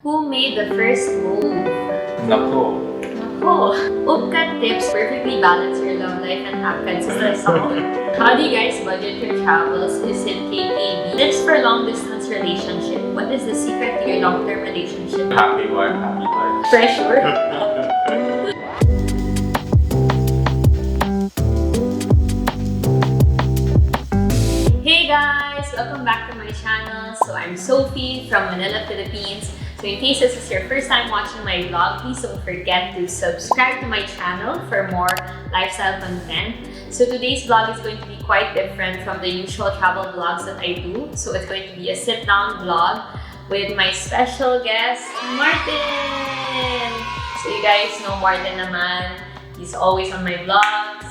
Who made the first move? Nako. Nako. Upkat tips perfectly balance your love life and Akkad sa song. How do you guys budget your travels? Is it KKB? Tips for long distance relationship. What is the secret to your long-term relationship? Happy wife, happy life. Pressure. Hey guys! Welcome back to my channel. So I'm Sophie from Manila, Philippines. So in case this is your first time watching my vlog, please don't forget to subscribe to my channel for more lifestyle content. So today's vlog is going to be quite different from the usual travel vlogs that I do. So it's going to be a sit-down vlog with my special guest, Martin! So you guys know Martin naman. He's always on my vlogs.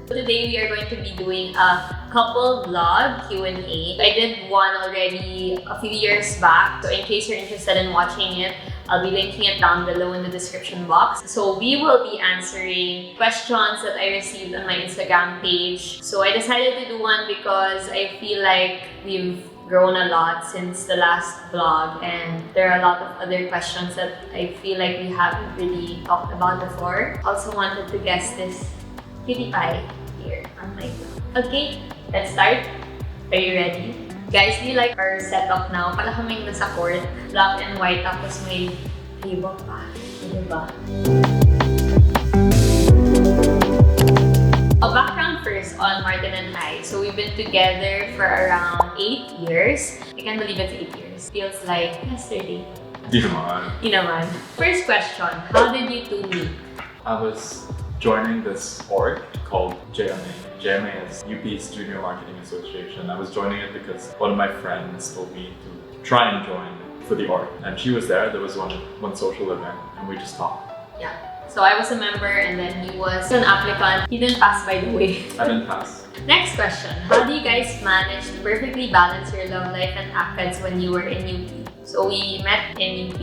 Today we are going to be doing a couple vlog Q&A. I did one already a few years back, so in case you're interested in watching it, I'll be linking it down below in the description box. So we will be answering questions that I received on my Instagram page. So I decided to do one because I feel like we've grown a lot since the last vlog, and there are a lot of other questions that I feel like we haven't really talked about before. Also wanted to guess this cutie pie here on my vlog. Okay, let's start. Are you ready? Guys, do you like our setup now? Para kaming nasa court, black and white, tapos may table pa. Diba? A background first on Martin and I. So we've been together for around 8 years. I can't believe it's 8 years. Feels like yesterday. Di naman. Di naman. First question, how did you two meet? I was joining this org called JMA. JMA is UP's Junior Marketing Association. I was joining it because one of my friends told me to try and join for the org. And she was there. There was one social event and we just talked. Yeah. So I was a member and then he was an applicant. He didn't pass, by the way. I didn't pass. Next question. How do you guys manage to perfectly balance your love life and Akkads when you were in UP? So we met in UP.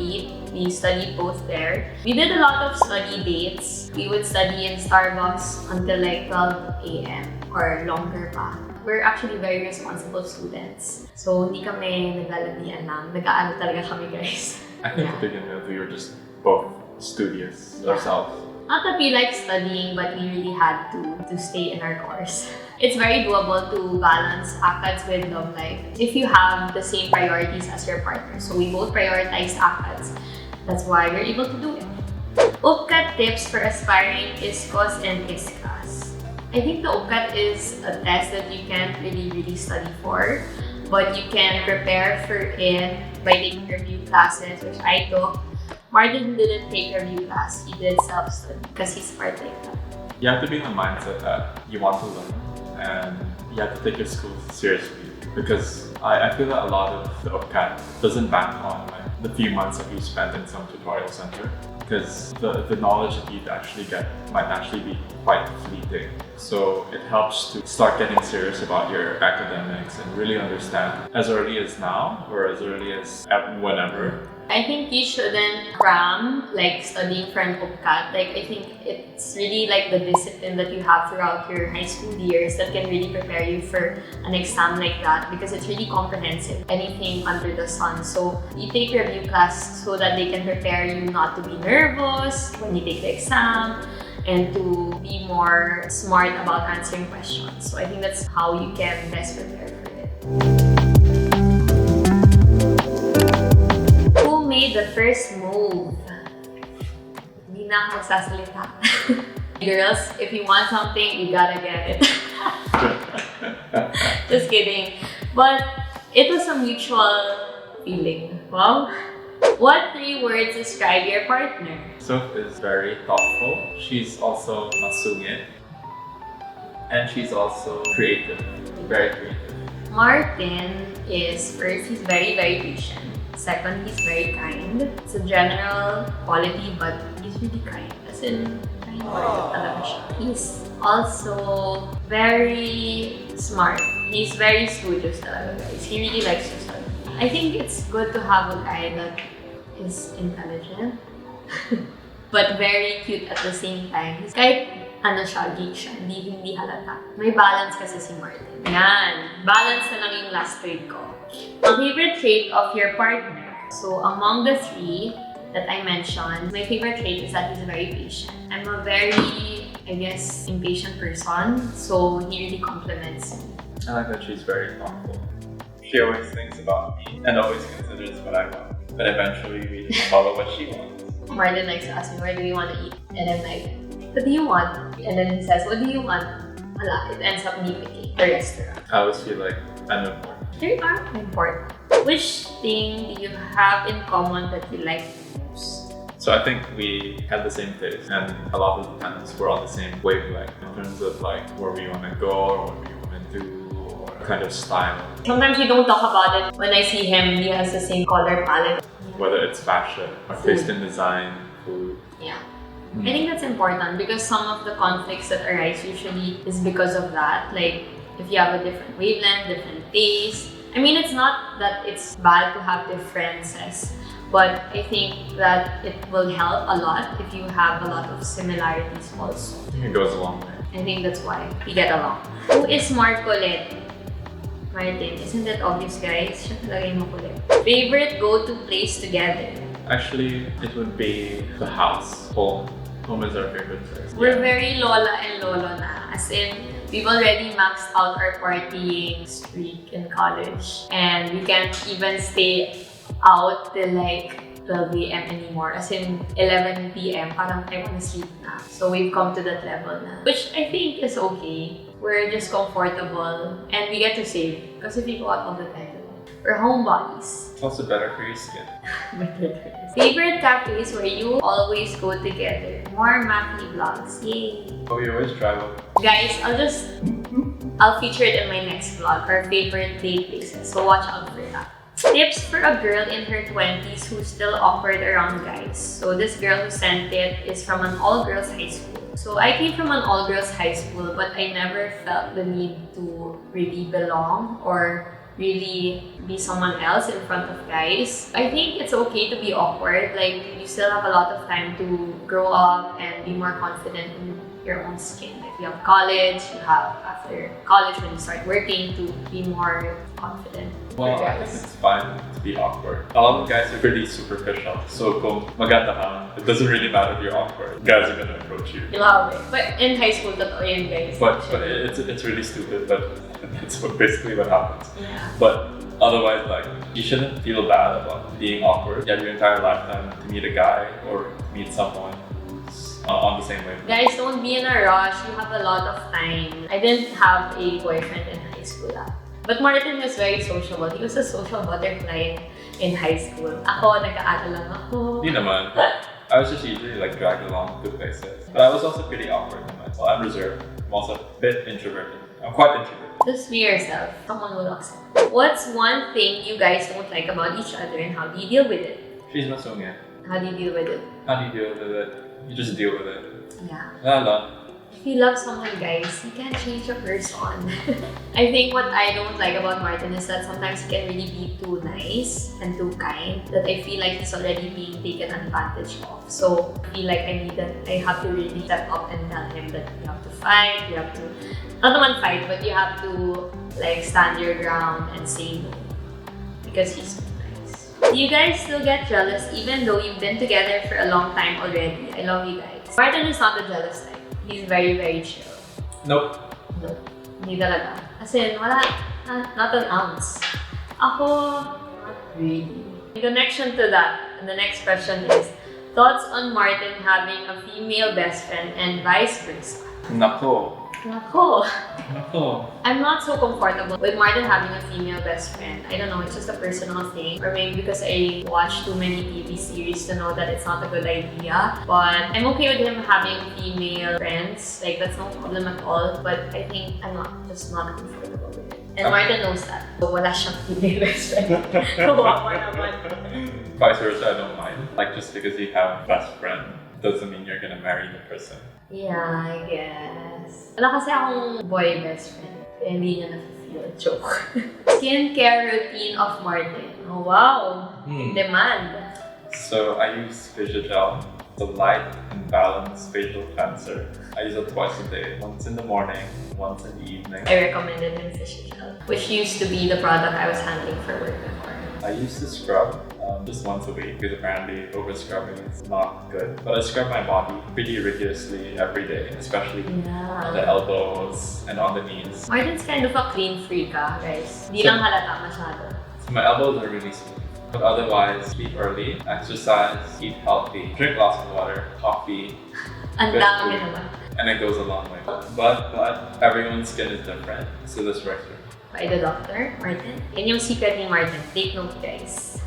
We studied both there. We did a lot of study dates. We would study in Starbucks until like 12 a.m. or longer pa. We're actually very responsible students. So hindi kami naglaladian lang. Nag-aaral talaga kami, guys. I think to begin with, we were just both studious ourselves. Not that we like studying, but we really had to stay in our course. It's very doable to balance Akkads with love life if you have the same priorities as your partner. So we both prioritized Akkads. That's why we're able to do it. Upkat tips for aspiring ISCOS and ISCAS. I think the Upkat is a test that you can't really study for, but you can prepare for it by taking review classes, which I took. Martin didn't take review class, he did self-study because he's part like that. You have to be in the mindset that you want to learn and you have to take your school seriously, because I feel that a lot of the UPCAT doesn't bank on the few months that you spent in some tutorial center, because the knowledge that you'd actually get might actually be quite fleeting. So it helps to start getting serious about your academics and really understand as early as now or as early as whenever. I think you shouldn't cram like studying for an UPCAT. Like, I think it's really like the discipline that you have throughout your high school years that can really prepare you for an exam like that, because it's really comprehensive, anything under the sun. So you take review class so that they can prepare you not to be nervous when you take the exam and to be more smart about answering questions. So I think that's how you can best prepare for it. Who made the first move? Hindi na ako magsasalita. Girls, if you want something, you gotta get it. Just kidding. But it was a mutual feeling. Wow. What 3 words describe your partner? Soph is very thoughtful. She's also masungit. And she's also creative. Very creative. Martin is, first, he's very patient. Second, he's very kind. It's a general quality, but he's really kind. As in, kind talaga siya. He's also very smart. He's very studious talaga, guys. He really likes to study. I think it's good to have a guy that is intelligent, but very cute at the same time. He's kahit geek siya, hindi halata. May balance kasi si Martin. Yan. Balance na lang yung last trade ko. Ang favorite trait of your partner? So among the three that I mentioned, my favorite trait is that he's very patient. I'm a very, I guess, impatient person, so he really compliments me. I like that she's very thoughtful. She always thinks about me and always considers what I want. But eventually we just follow what she wants. Martin likes to ask me, where do you want to eat? And I'm like, what do you want? And then he says, what do you want? Wala, it ends up me picking a restaurant. I always feel like I'm important. They are important. Which thing do you have in common that you like most? So I think we had the same taste, and a lot of the times we're on the same wavelength in terms of like where we want to go or what we want to do or kind of style. Sometimes we don't talk about it. When I see him, he has the same color palette. Whether it's fashion or taste in design, food. Yeah. I think that's important because some of the conflicts that arise usually is because of that. Like, if you have a different wavelength, different taste. I mean, it's not that it's bad to have differences, but I think that it will help a lot if you have a lot of similarities also. I think it goes a long way. I think that's why we get along. Who is more kulit? Martin, isn't that obvious, guys? Siya talaga yung makulit. Favorite go-to place together? Actually, it would be the house, home. Home is our favorite place. We're very lola and lolo na. As in, we've already maxed out our partying streak in college. And we can't even stay out till like 12 a.m. anymore. As in, 11 p.m. parang I wanna sleep na. So we've come to that level na. Which I think is okay. We're just comfortable and we get to save. Because if we go out all the time, we're homebodies. It's also better for your skin. Favorite cafes where you always go together? More Matthew vlogs. Yay! Oh, we always travel. Guys, I'll feature it in my next vlog, our favorite date places. So watch out for that. Tips for a girl in her 20s who's still awkward around guys. So this girl who sent it is from an all-girls high school. So I came from an all-girls high school, but I never felt the need to really belong or really be someone else in front of guys. I think it's okay to be awkward. Like, you still have a lot of time to grow up and be more confident in your own skin. If you have college, you have after college when you start working to be more confident. Well, I think it's fine to be awkward. A lot of guys are pretty superficial. So kung magatahan, it doesn't really matter if you're awkward. Guys are gonna approach you. Love it. But in high school, totoo yun, guys. But it's really stupid, but that's basically what happens. Yeah. But otherwise, like, you shouldn't feel bad about being awkward. You have your entire lifetime to meet a guy or meet someone who's on the same wave. Guys, don't be in a rush. You have a lot of time. I didn't have a boyfriend in high school. But Martin was very sociable. He was a social butterfly in high school. Ako, nag-aaral lang ako. Hindi naman. I was just usually like dragged along to places. But I was also pretty awkward in myself. I'm reserved. I'm also a bit introverted. I'm quite introverted. Just be yourself. Someone will accept. What's one thing you guys don't like about each other and how do you deal with it? She's masungit. How do you deal with it? How do you deal with it? You just deal with it. Yeah. Lala. If you love someone, guys, you can't change a person. I think what I don't like about Martin is that sometimes he can really be too nice and too kind that I feel like he's already being taken advantage of. So I feel like I have to really step up and tell him that you have to fight, you have to, not naman fight, but you have to like stand your ground and say no because he's too nice. Do you guys still get jealous even though you've been together for a long time already? I love you guys. Martin is not the jealous type. He's very, very chill. Nope. Nope. Hindi talaga. As in, wala, not an ounce. Ako, not really. In connection to that, the next question is, thoughts on Martin having a female best friend and vice versa? Nako. Nako. Nako. I'm not so comfortable with Martin having a female best friend. I don't know, it's just a personal thing. Or maybe because I watch too many TV series to know that it's not a good idea. But I'm okay with him having female friends. Like, that's no problem at all. But I think I'm just not comfortable with it. And Martin knows that. So wala siyang female best friend. Kawawa naman. Vice versa, I don't mind. Like, just because you have a best friend doesn't mean you're gonna marry the person. Yeah, I guess. Wala kasi akong boy best friend. Kaya hindi niya na-feel. Joke. Skincare routine of Martin. Oh, wow. Demand. So I use Physiogel. It's a light and balanced facial cleanser. I use it twice a day. Once in the morning, once in the evening. I recommended him Physiogel, which used to be the product I was handling for work before. I use the scrub. just once a week because apparently over scrubbing is not good. But I scrub my body pretty rigorously every day, especially on the elbows and on the knees. Martin's kind of a clean freak, guys. Di lang halata masyado. So my elbows are really smooth. But otherwise, sleep early, exercise, eat healthy, drink lots of water, coffee. Ang dami naman. And it goes a long way. But everyone's skin is different, so this works for me. By the doctor, Martin. Yan yung secret ni Martin. Take note, guys.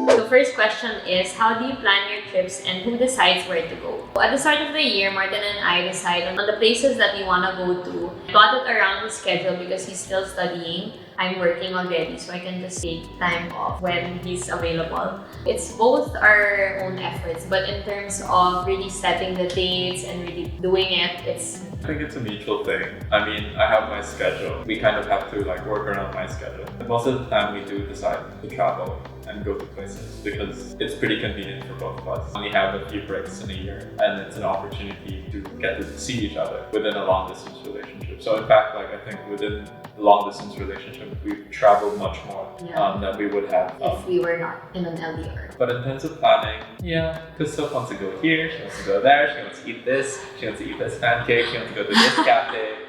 So first question is, how do you plan your trips and who decides where to go? At the start of the year, Martin and I decide on the places that we want to go to. Plot it around his schedule because he's still studying. I'm working already, so I can just take time off when he's available. It's both our own efforts, but in terms of really setting the dates and really doing it, I think it's a mutual thing. I mean, I have my schedule. We kind of have to work around my schedule. Most of the time we do decide to travel and go to places because it's pretty convenient for both of us. We only have a few breaks in a year and it's an opportunity to get to see each other within a long distance relationship. So in fact, I think within a long distance relationship, we've traveled much more than we would have if we were not in an LDR. But in terms of planning, because Soph wants to go here, she wants to go there, she wants to eat this, she wants to eat this pancake, she wants to go to this cafe.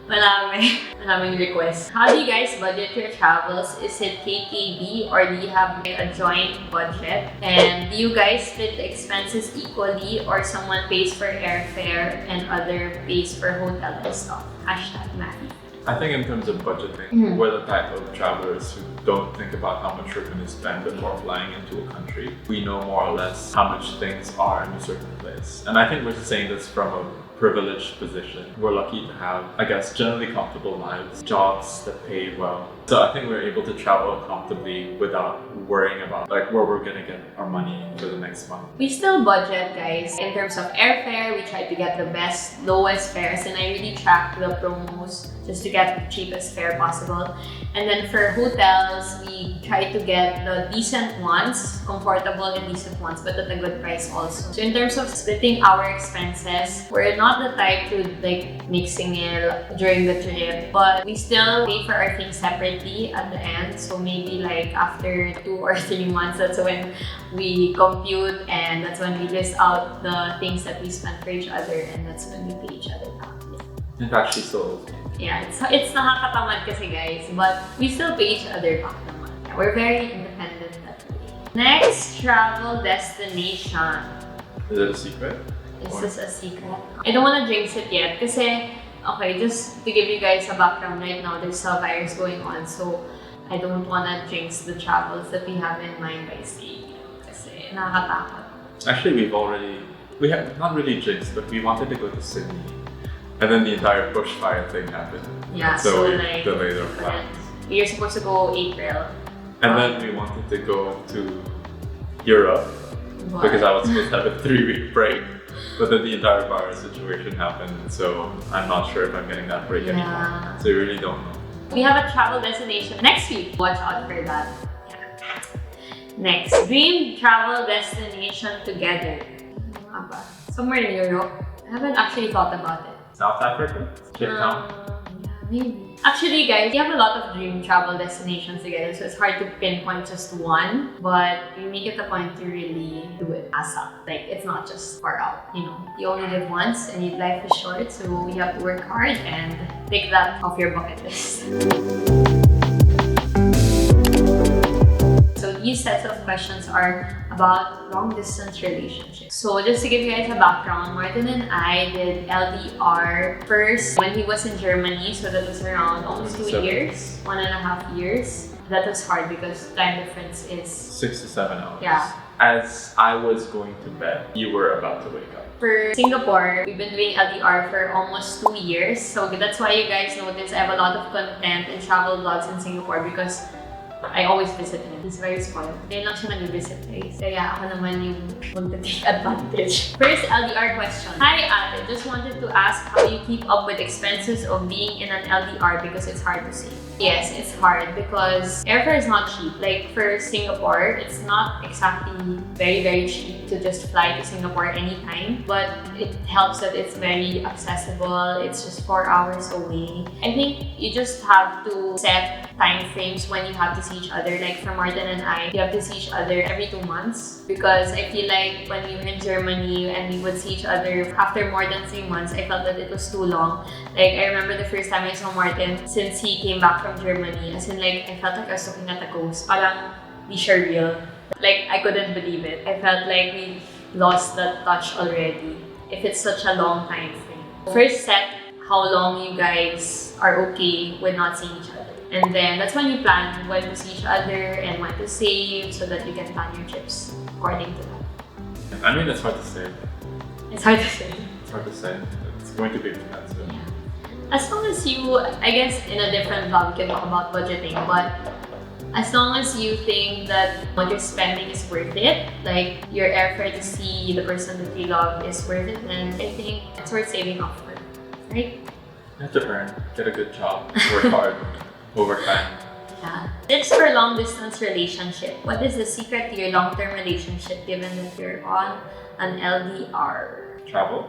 Maraming requests. How do you guys budget your travels? Is it KKB or do you have a joint budget? And do you guys split the expenses equally or someone pays for airfare and other pays for hotel and stuff? #Maddie. I think in terms of budgeting, we're the type of travelers who don't think about how much we're going to spend before flying into a country. We know more or less how much things are in a certain place. And I think we're saying this from a privileged position. We're lucky to have, I guess, generally comfortable lives, jobs that pay well. So I think we're able to travel comfortably without worrying about where we're gonna get our money for the next month. We still budget, guys. In terms of airfare, we try to get the best, lowest fares, and I really track the promos just to get the cheapest fare possible. And then for hotels, we try to get the decent ones, comfortable and decent ones, but at a good price also. So in terms of splitting our expenses, we're not the type to make singil during the trip, but we still pay for our things separately at the end. So maybe after 2 or 3 months, that's when we compute and that's when we list out the things that we spend for each other and that's when we pay each other back. In fact, she's so yeah, it's nakakatamad kasi guys, but we still pay each other back naman. We're very independent that way. Next travel destination. Is it a secret? Is this a secret? I don't want to jinx it yet kasi, okay, just to give you guys a background right now, there's a virus going on, so I don't want to jinx the travels that we have in mind by saying kasi nakakatakot. Actually, we have not really jinxed, but we wanted to go to Sydney. And then the entire bushfire thing happened. Yeah, so we delayed our plans. We were supposed to go April. And then we wanted to go to Europe because I was supposed to have a 3-week break. But then the entire virus situation happened, so I'm not sure if I'm getting that break anymore. So we really don't know. We have a travel destination next week. Watch out for that. Yeah. Next, dream travel destination together. Somewhere in Europe. I haven't actually thought about it. South Africa? Cape Town? Yeah, maybe. Actually, guys, we have a lot of dream travel destinations together, so it's hard to pinpoint just one. But we make it a point to really do it ASAP. It's not just far out, You only live once and your life is short, so you have to work hard and take that off your bucket list. So these sets of questions are about long-distance relationships. So just to give you guys a background, Martin and I did LDR first when he was in Germany. So that was around almost 2 years, 1.5 years. That was hard because time difference is 6 to 7 hours. Yeah. As I was going to bed, you were about to wake up. For Singapore, we've been doing LDR for almost 2 years. So that's why you guys notice I have a lot of content and travel vlogs in Singapore because I always visit him. He's very spoiled. Ngayon lang siya nag-visit, guys. Kaya ako naman yung mag-take advantage. First LDR question. Hi, Ate. Just wanted to ask how you keep up with expenses of being in an LDR because it's hard to save. Yes, it's hard because airfare is not cheap. Like for Singapore, it's not exactly very cheap to just fly to Singapore anytime, but it helps that it's very accessible. It's just 4 hours away. I think you just have to set time frames when you have to see each other. Like for Martin and I, we have to see each other every 2 months because I feel like when we were in Germany and we would see each other after more than 3 months, I felt that it was too long. Like I remember the first time I saw Martin since he came back from Germany, as in like I felt like I was looking at a ghost. Parang di siya real. Like I couldn't believe it. I felt like we lost that touch already if it's such a long time frame. First set how long you guys are okay with not seeing each other. And then that's when you plan when to see each other and when to save so that you can plan your trips according to that. I mean, it's hard to say. It's hard to say. It's hard to say. It's going to be expensive. Yeah. As long as you, I guess in a different vlog we can talk about budgeting, but as long as you think that what you're spending is worth it, like your airfare to see the person that you love is worth it, then I think it's worth saving up for, right? You have to earn, get a good job, work hard, overtime. Yeah. Tips for long distance relationship. What is the secret to your long-term relationship given that you're on an LDR? Travel,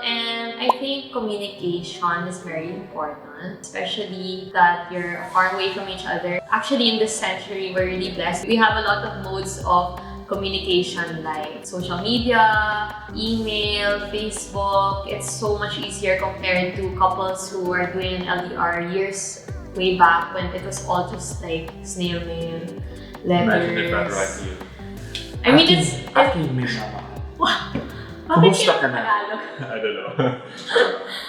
and I think communication is very important, especially that you're far away from each other. Actually, in this century, we're really blessed. We have a lot of modes of communication like social media, email, Facebook. It's so much easier compared to couples who are doing an LDR years way back when it was all just like snail mail, letters. Imagine if I write you. I mean, it's... Aking minamahal. Bakit Kumusta yung ka na? Tagalog? I don't know.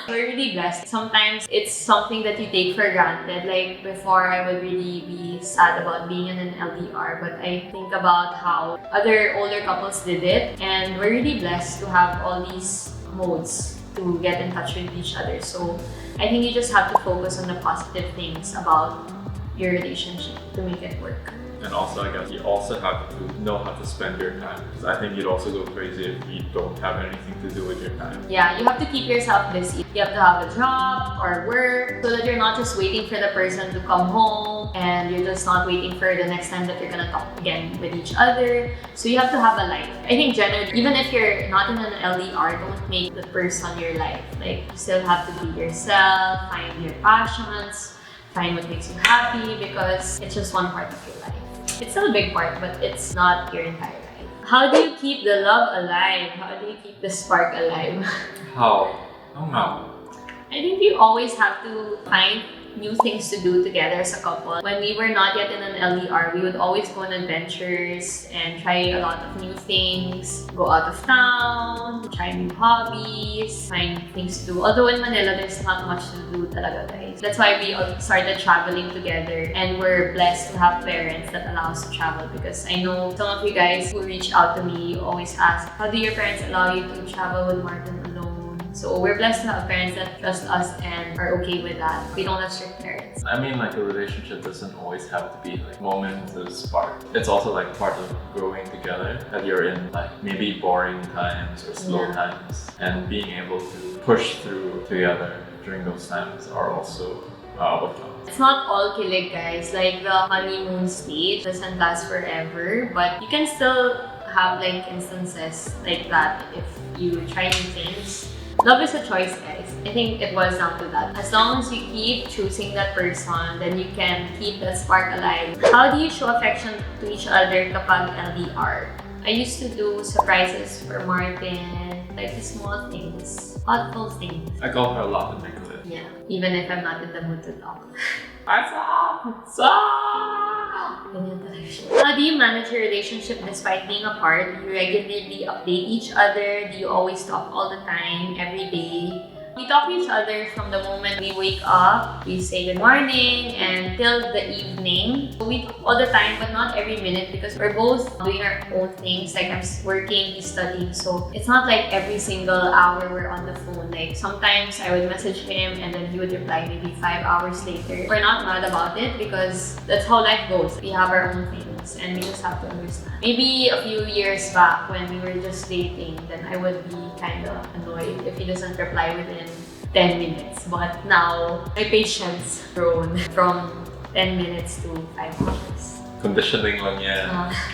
We're really blessed. Sometimes it's something that you take for granted. Like before, I would really be sad about being in an LDR, but I think about how other older couples did it, and we're really blessed to have all these modes to get in touch with each other. So I think you just have to focus on the positive things about your relationship to make it work. And also, I guess you also have to know how to spend your time. Because I think you'd also go crazy if you don't have anything to do with your time. Yeah, you have to keep yourself busy. You have to have a job or work so that you're not just waiting for the person to come home and you're just not waiting for the next time that you're gonna talk again with each other. So you have to have a life. I think generally, even if you're not in an LDR, don't make the person your life. Like, you still have to be yourself, find your passions, find what makes you happy because it's just one part of your life. It's still a big part, but it's not your entire life. How do you keep the love alive? How do you keep the spark alive? How? I don't know. I think you always have to find new things to do together as a couple. When we were not yet in an LDR, we would always go on adventures and try a lot of new things, go out of town, try new hobbies, find things to do. Although in Manila, there's not much to do talaga, guys. That's why we all started traveling together, and we're blessed to have parents that allow us to travel, because I know some of you guys who reach out to me, you always ask, how do your parents allow you to travel with Martin alone? So we're blessed to have parents that trust us and are okay with that. We don't have strict parents. I mean, like, a relationship doesn't always have to be like moments of spark. It's also like part of growing together, that you're in like maybe boring times or slow times, and being able to push through together during those times are also what counts. It's not all kilig, guys. Like the honeymoon stage doesn't last forever, but you can still have like instances like that if you try new things. Love is a choice, guys. I think it boils down to that. As long as you keep choosing that person, then you can keep that spark alive. How do you show affection to each other kapag LDR? I used to do surprises for Martin, like the small things, thoughtful things. I call her a lot to make it. Yeah, even if I'm not in the mood to talk. What's up? Ganyan talaga siya. How do you manage your relationship despite being apart? Do you regularly update each other? Do you always talk all the time, every day? We talk to each other from the moment we wake up, we say good morning, and till the evening. We talk all the time, but not every minute, because we're both doing our own things. Like, I'm working, he's studying, so it's not like every single hour we're on the phone. Like, sometimes I would message him and then he would reply maybe 5 hours later. We're not mad about it because that's how life goes. We have our own things and we just have to understand. Maybe a few years back when we were just dating, then I would be kind of annoyed if he doesn't reply within 10 minutes. But now, my patience grown from 10 minutes to 5 hours. Conditioning lang yan.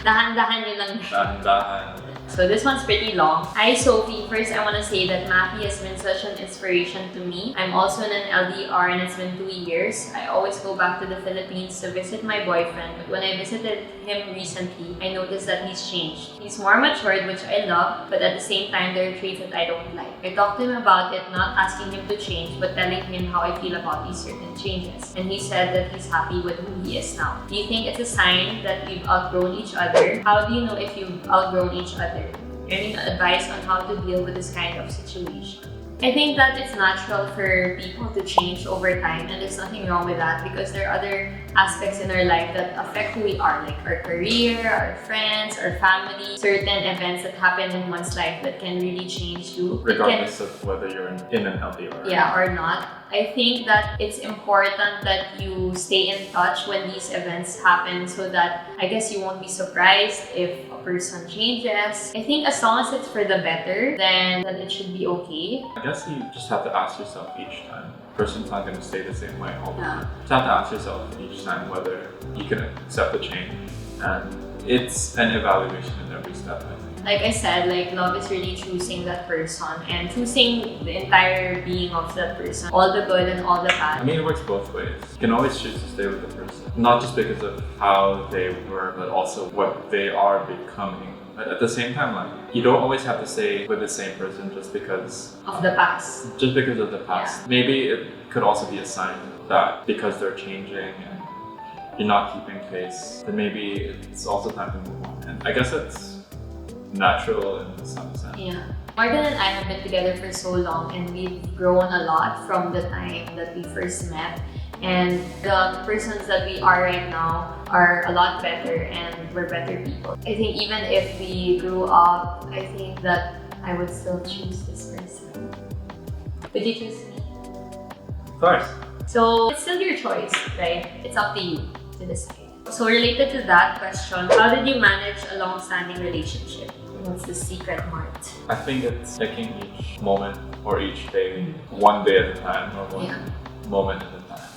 Dahan-dahan yun lang. Dahan-dahan. So this one's pretty long. Hi Sophie, first I want to say that Mappy has been such an inspiration to me. I'm also in an LDR and it's been 2 years. I always go back to the Philippines to visit my boyfriend, but when I visited him recently, I noticed that he's changed. He's more matured, which I love, but at the same time, there are traits that I don't like. I talked to him about it, not asking him to change, but telling him how I feel about these certain changes. And he said that he's happy with who he is now. Do you think it's a sign that we've outgrown each other? How do you know if you've outgrown each other? Any advice on how to deal with this kind of situation? I think that it's natural for people to change over time, and there's nothing wrong with that because there are other aspects in our life that affect who we are, like our career, our friends, our family, certain events that happen in one's life that can really change you. Regardless of whether you're in an LDR. Yeah, or not. I think that it's important that you stay in touch when these events happen so that I guess you won't be surprised if a person changes. I think as long as it's for the better, then it should be okay. I guess you just have to ask yourself each time. The person's not going to stay the same way all the time. Yeah. You just have to ask yourself each time whether you can accept the change. And it's an evaluation in every step, I think. Like I said, like love is really choosing that person and choosing the entire being of that person. All the good and all the bad. I mean, it works both ways. You can always choose to stay with the person. Not just because of how they were, but also what they are becoming. But at the same time, like, you don't always have to stay with the same person just because of the past. Just because of the past. Yeah. Maybe it could also be a sign that because they're changing and you're not keeping pace, then maybe it's also time to move on. And I guess it's natural in some sense. Yeah. Morgan and I have been together for so long and we've grown a lot from the time that we first met. And the persons that we are right now are a lot better and we're better people. I think even if we grew up, I think that I would still choose this person. Would you choose me? Of course. So it's still your choice, right? It's up to you to decide. So related to that question, how did you manage a long-standing relationship? What's the secret, Mart? I think it's taking each moment or each day, one day at a time or one moment at a time.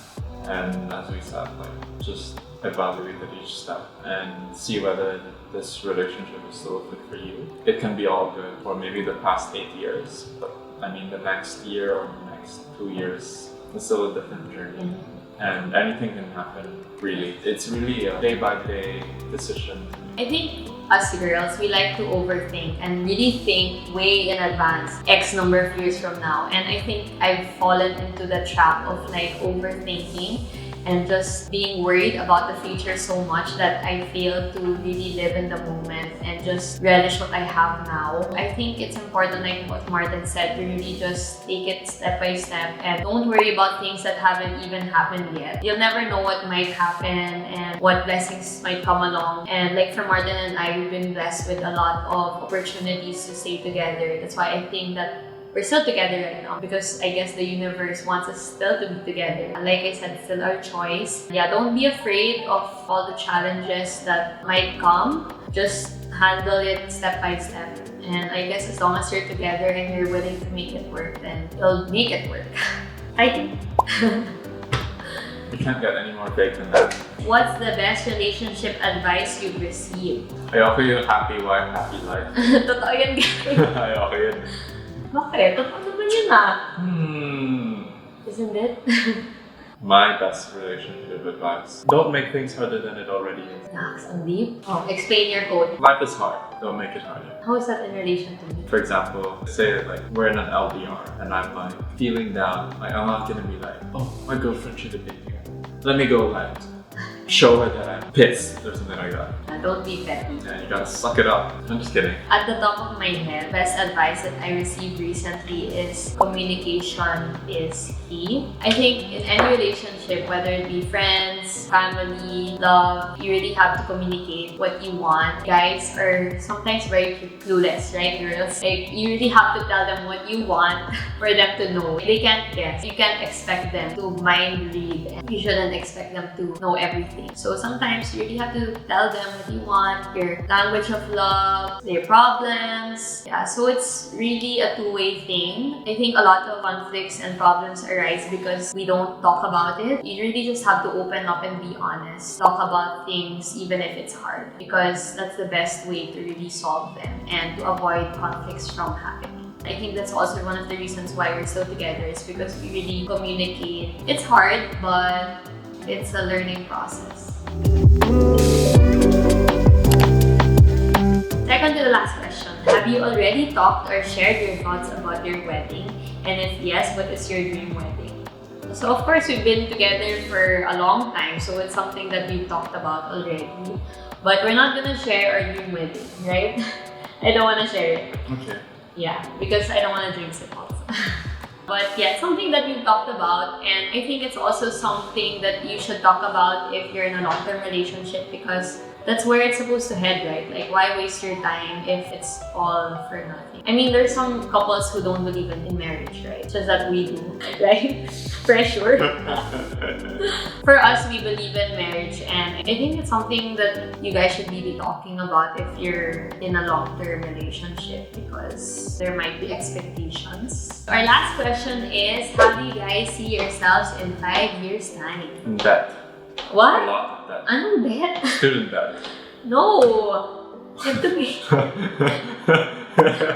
And as we said, like, just evaluate at each step and see whether this relationship is still good for you. It can be all good for maybe the past 8 years, but I mean the next year or the next 2 years is still a different journey. And anything can happen, really. It's really a day-by-day decision. I think us girls, we like to overthink and really think way in advance, X number of years from now. And I think I've fallen into the trap of like overthinking and just being worried about the future so much that I fail to really live in the moment and just relish what I have now. I think it's important, like what Martin said, to really just take it step by step and don't worry about things that haven't even happened yet. You'll never know what might happen and what blessings might come along. And like for Martin and I, we've been blessed with a lot of opportunities to stay together. That's why I think that we're still together right now because I guess the universe wants us still to be together. Like I said, it's still our choice. Yeah, don't be afraid of all the challenges that might come. Just handle it step by step. And I guess as long as you're together and you're willing to make it work, then you'll make it work. I think. You can't get any more fake than that. What's the best relationship advice you've received? I offer you a happy wife, happy life. Totoo yan, guys. I offer you. Bakit? Totoo naman yun Isn't it? My best relationship advice. Don't make things harder than it already is. That's so deep. Oh, explain your quote. Life is hard. Don't make it harder. How is that in relation to me? For example, say like we're in an LDR and I'm like feeling down. Like I'm not gonna be like, oh, my girlfriend should have been here. Let me go like show her that I'm pissed or something like that. Don't be petty. Yeah, you gotta suck it up. I'm just kidding. At the top of my head, best advice that I received recently is communication is key. I think in any relationship, whether it be friends, family, love, you really have to communicate what you want. Guys are sometimes very clueless, right, girls? Like, you really have to tell them what you want for them to know. They can't guess. You can't expect them to mind read. And you shouldn't expect them to know everything. everything. So sometimes you really have to tell them what you want, your language of love, their problems. Yeah, so it's really a two-way thing. I think a lot of conflicts and problems arise because we don't talk about it. You really just have to open up and be honest. Talk about things even if it's hard, because that's the best way to really solve them and to avoid conflicts from happening. I think that's also one of the reasons why we're still together, is because we really communicate. It's hard, but it's a learning process. Second to the last question, have you already talked or shared your thoughts about your wedding? And if yes, what is your dream wedding? So of course, we've been together for a long time, so it's something that we've talked about already. But we're not gonna share our dream wedding, right? I don't wanna share it. Okay. Yeah, because I don't want to jinx it also. But yeah, it's something that we've talked about, and I think it's also something that you should talk about if you're in a long-term relationship, because that's where it's supposed to head, right? Like, why waste your time if it's all for nothing? I mean, there's some couples who don't believe in marriage, right? It's just that we do, right? Pressure. For us, we believe in marriage, and I think it's something that you guys should be talking about if you're in a long-term relationship, because there might be expectations. Our last question is, how do you guys see yourselves in 5 years' time? In debt. What? A lot of debt. Anong debt? Student debt. No! You have to be.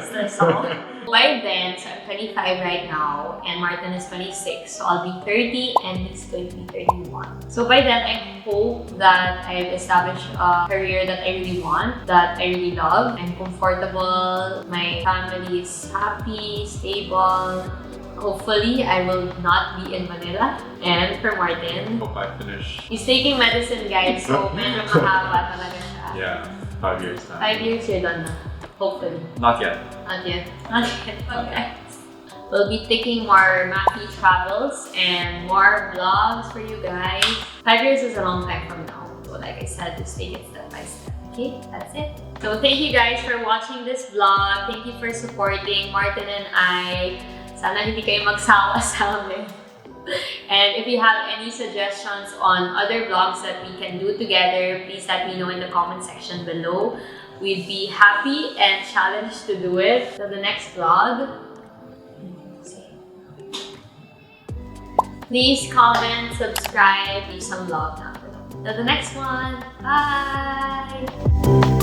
Stress out. By then, so I'm 25 right now, and Martin is 26, so I'll be 30 and he's going to be 31. So by then, I hope that I've established a career that I really want, that I really love. I'm comfortable, my family is happy, stable. Hopefully, I will not be in Manila. And for Martin, Hope I finish. he's taking medicine, guys, so medyo mahaba talaga siya. Yeah, 5 years time. 5 years, you're done na. Hopefully. Not yet. Not yet. Not yet. Okay. We'll be taking more Mackie travels and more vlogs for you guys. 5 years is a long time from now. So like I said, just take it step by step. Okay, that's it. So thank you guys for watching this vlog. Thank you for supporting Martin and I. Sana hindi kayo magsawa sa amin. And if you have any suggestions on other vlogs that we can do together, please let me know in the comment section below. We'd be happy and challenged to do it. So the next vlog, please comment, subscribe, leave some love down below. Till the next one, bye!